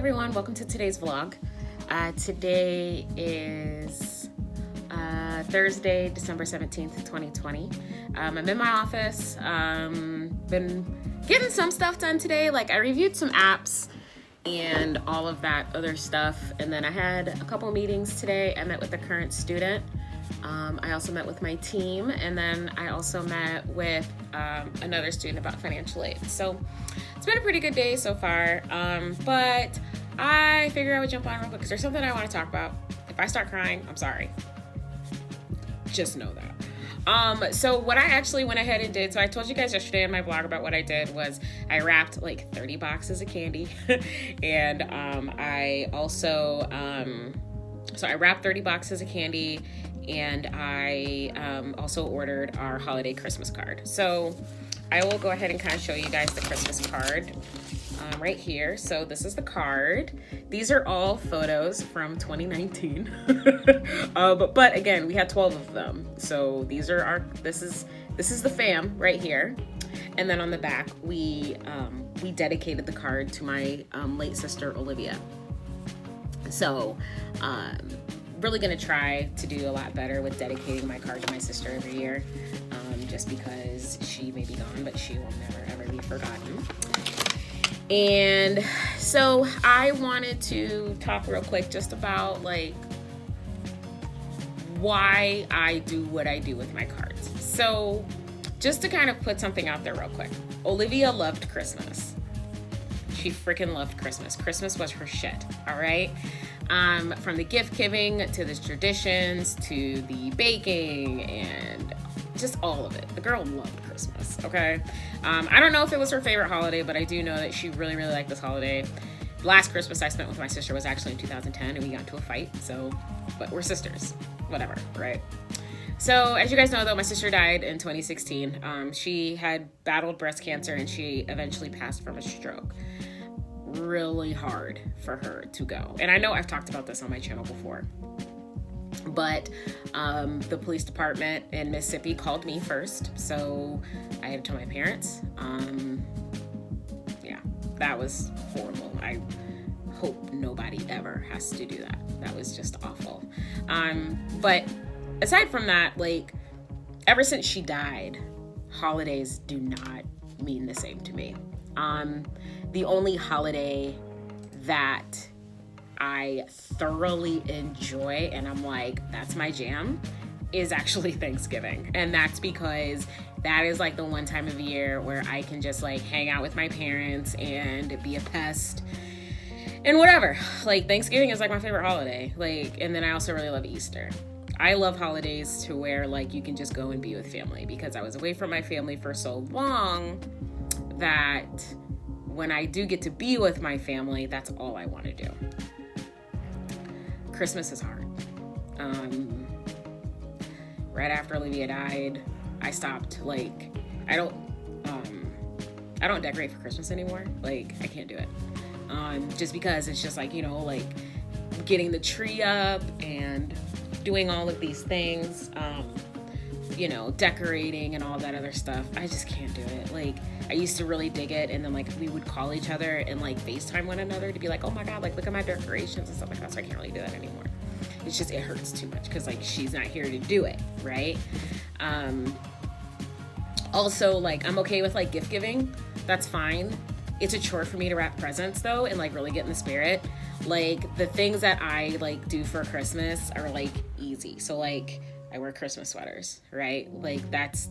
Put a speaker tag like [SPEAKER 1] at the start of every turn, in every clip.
[SPEAKER 1] everyone, welcome to today's vlog. Today is Thursday, December 17th, 2020. I'm in my office, been getting some stuff done today. Like I reviewed some apps and all of that other stuff. And then I had a couple meetings today. I met with a current student. I also met with my team, and then I also met with another student about financial aid. So it's been a pretty good day so far, but I figured I would jump on real quick because there's something I want to talk about. If I start crying, I'm sorry. Just know that. So what I actually went ahead and did, so I told you guys yesterday in my vlog about what I did was I wrapped like 30 boxes of candy and I also, so I wrapped 30 boxes of candy, and I also ordered our holiday Christmas card. So I will go ahead and kind of show you guys the Christmas card right here. So this is the card. These are all photos from 2019. But again, we had 12 of them. So these are this is the fam right here. And then on the back, we dedicated the card to my late sister, Olivia. So, really gonna try to do a lot better with dedicating my card to my sister every year, just because she may be gone, but she will never ever be forgotten. And so I wanted to talk real quick just about like why I do what I do with my cards. So just to kind of put something out there real quick, Olivia loved Christmas. She freaking loved Christmas. Christmas was her shit, all right? From the gift giving to the traditions to the baking and just all of it. The girl loved Christmas, okay? I don't know if it was her favorite holiday, but I do know that she really, really liked this holiday. The last Christmas I spent with my sister was actually in 2010, and we got into a fight, so, but we're sisters, whatever, right? So as you guys know though, my sister died in 2016. She had battled breast cancer and she eventually passed from a stroke. Really hard for her to go. And I know I've talked about this on my channel before, but the police department in Mississippi called me first. So I had to tell my parents. Yeah, that was horrible. I hope nobody ever has to do that. That was just awful. But aside from that, like ever since she died, holidays do not mean the same to me. The only holiday that I thoroughly enjoy, and I'm like, that's my jam, is actually Thanksgiving. And that's because that is like the one time of year where I can just like hang out with my parents and be a pest and whatever. Like Thanksgiving is like my favorite holiday. Like, and then I also really love Easter. I love holidays to where like you can just go and be with family, because I was away from my family for so long that when I do get to be with my family, that's all I want to do. Christmas is hard. Right after Olivia died, I stopped, like, I don't decorate for Christmas anymore. Like, I can't do it. Just because it's just like, you know, like getting the tree up and doing all of these things, you know, decorating and all that other stuff. I just can't do it. Like, I used to really dig it, and then like we would call each other and like FaceTime one another to be like, oh my God, like look at my decorations and stuff like that. So I can't really do that anymore. It's just, it hurts too much because like she's not here to do it, right? Also, like I'm okay with like gift giving. That's fine. It's a chore for me to wrap presents though and like really get in the spirit. Like the things that I like do for Christmas are like easy. So like I wear Christmas sweaters, right? Like that's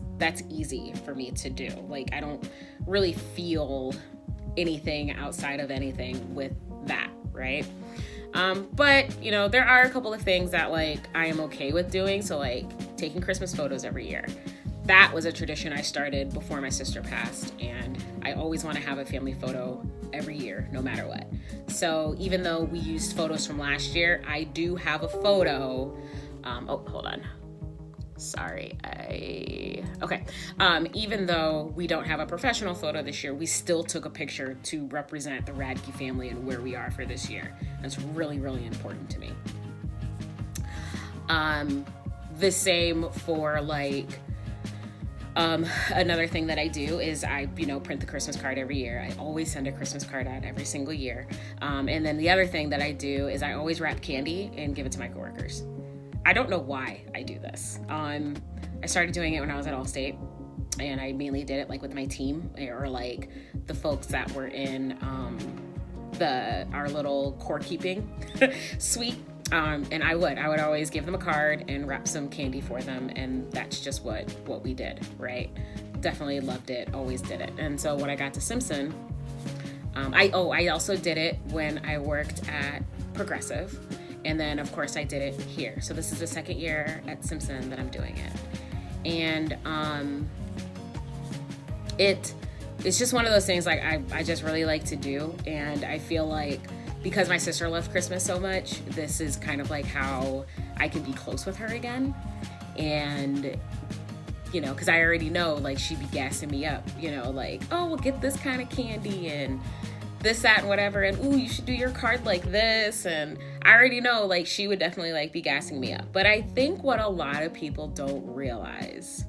[SPEAKER 1] easy for me to do. Like I don't really feel anything outside of anything with that, right? But you know, there are a couple of things that like I am okay with doing. So like taking Christmas photos every year. That was a tradition I started before my sister passed, and I always want to have a family photo every year, no matter what. So even though we used photos from last year, I do have a photo. Oh, hold on. Sorry, okay. Even though we don't have a professional photo this year, we still took a picture to represent the Radke family and where we are for this year. That's really, really important to me. The same for like Another thing that I do is I, print the Christmas card every year. I always send a Christmas card out every single year. And then the other thing that I do is I always wrap candy and give it to my coworkers. I don't know why I do this. I started doing it when I was at Allstate, and I mainly did it like with my team, or like the folks that were in our little core keeping suite. And I would always give them a card and wrap some candy for them. And that's just what we did, right? Definitely loved it. Always did it. And so when I got to Simpson, I also did it when I worked at Progressive. And then of course I did it here. So this is the second year at Simpson that I'm doing it. And, it's just one of those things like I just really like to do. And I feel like, because my sister loved Christmas so much, this is kind of like how I can be close with her again. And, because I already know, like, she'd be gassing me up, like, oh, we'll get this kind of candy and this, that, and whatever. And, ooh, you should do your card like this. And I already know, like, she would definitely, like, be gassing me up. But I think what a lot of people don't realize,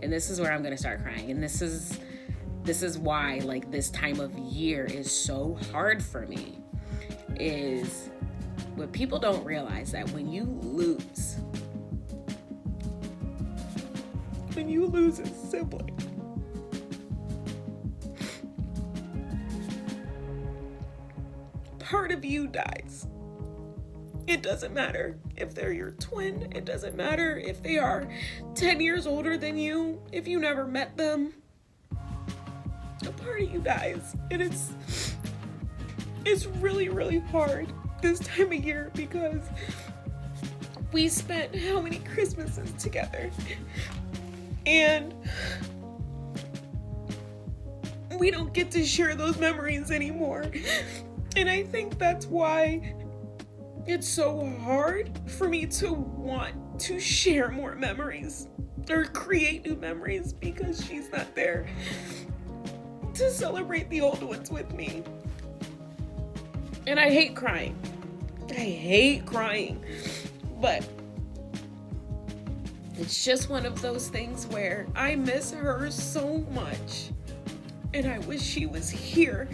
[SPEAKER 1] and this is where I'm going to start crying, and this is why, like, this time of year is so hard for me, is what people don't realize, that when you lose a sibling, part of you dies. It doesn't matter if they're your twin. It doesn't matter if they are 10 years older than you, if you never met them. A part of you dies. And it's really, really hard this time of year, because we spent how many Christmases together, and we don't get to share those memories anymore. And I think that's why it's so hard for me to want to share more memories or create new memories, because she's not there to celebrate the old ones with me. And I hate crying. But it's just one of those things where I miss her so much, and I wish she was here.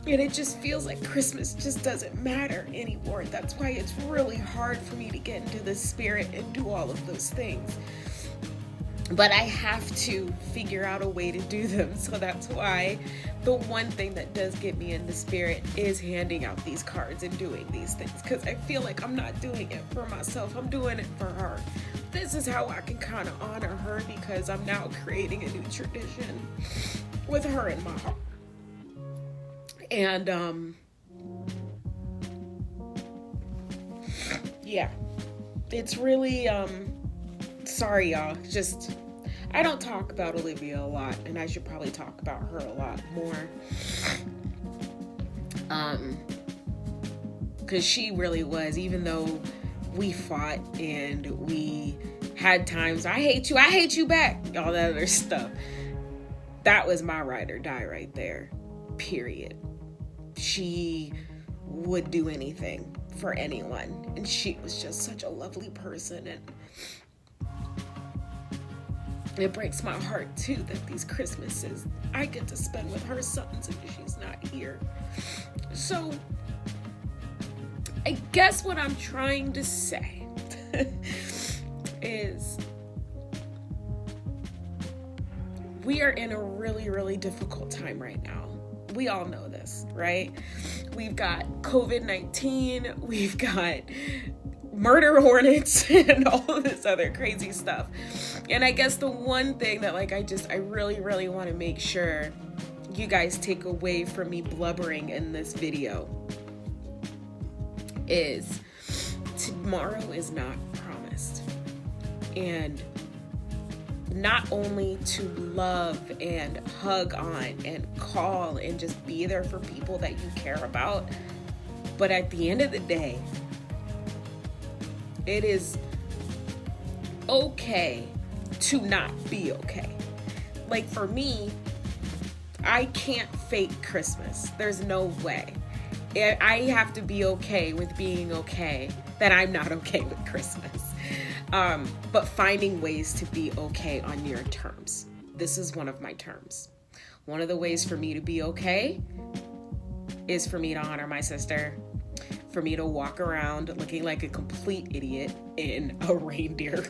[SPEAKER 1] And it just feels like Christmas just doesn't matter anymore. That's why it's really hard for me to get into the spirit and do all of those things. But I have to figure out a way to do them. So that's why the one thing that does get me in the spirit is handing out these cards and doing these things. Because I feel like I'm not doing it for myself. I'm doing it for her. This is how I can kind of honor her, because I'm now creating a new tradition with her in my heart. And, yeah, it's really, sorry, y'all. Just, I don't talk about Olivia a lot, and I should probably talk about her a lot more. Because she really was, even though we fought and we had times, I hate you back, all that other stuff. That was my ride or die right there, period. She would do anything for anyone, and she was just such a lovely person. And it breaks my heart too that these Christmases I get to spend with her sons and she's not here. So I guess what I'm trying to say is we are in a really, really difficult time right now. We all know this, right? We've got COVID-19, we've got murder hornets and all of this other crazy stuff. And I guess the one thing that I really, really want to make sure you guys take away from me blubbering in this video is tomorrow is not promised. And not only to love and hug on and call and just be there for people that you care about, but at the end of the day, it is okay to not be okay. Like for me, I can't fake Christmas. There's no way. I have to be okay with being okay that I'm not okay with Christmas. But finding ways to be okay on your terms. This is one of my terms. One of the ways for me to be okay is for me to honor my sister, for me to walk around looking like a complete idiot in a reindeer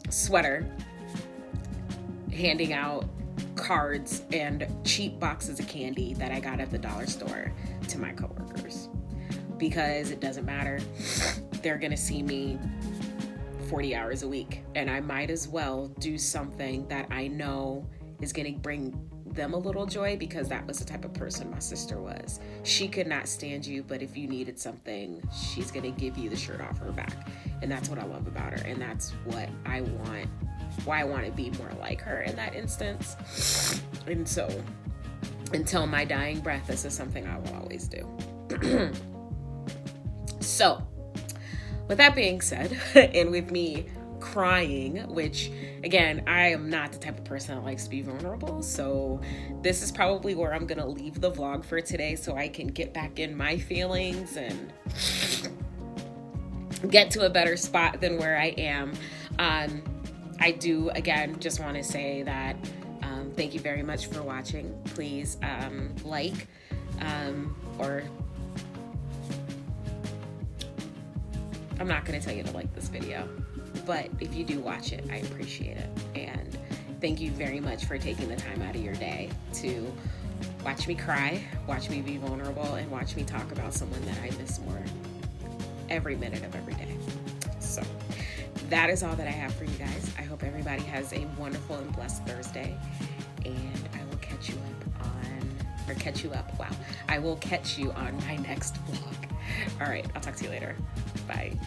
[SPEAKER 1] sweater, handing out cards and cheap boxes of candy that I got at the dollar store to my coworkers. Because it doesn't matter. They're gonna see me 40 hours a week, and I might as well do something that I know is gonna bring them a little joy, because that was the type of person my sister was. She could not stand you, but if you needed something, she's gonna give you the shirt off her back. And that's what I love about her, and that's what I want, why I want to be more like her in that instance. And so until my dying breath, this is something I will always do. So with that being said, and with me crying, which again, I am not the type of person that likes to be vulnerable, so this is probably where I'm gonna leave the vlog for today, so I can get back in my feelings and get to a better spot than where I am. I do, again, just want to say that thank you very much for watching. Please like or I'm not going to tell you to like this video, but if you do watch it, I appreciate it. And thank you very much for taking the time out of your day to watch me cry, watch me be vulnerable, and watch me talk about someone that I miss more every minute of every day. So that is all that I have for you guys. I hope everybody has a wonderful and blessed Thursday, and I will catch you up. I will catch you on my next vlog. All right, I'll talk to you later. Bye.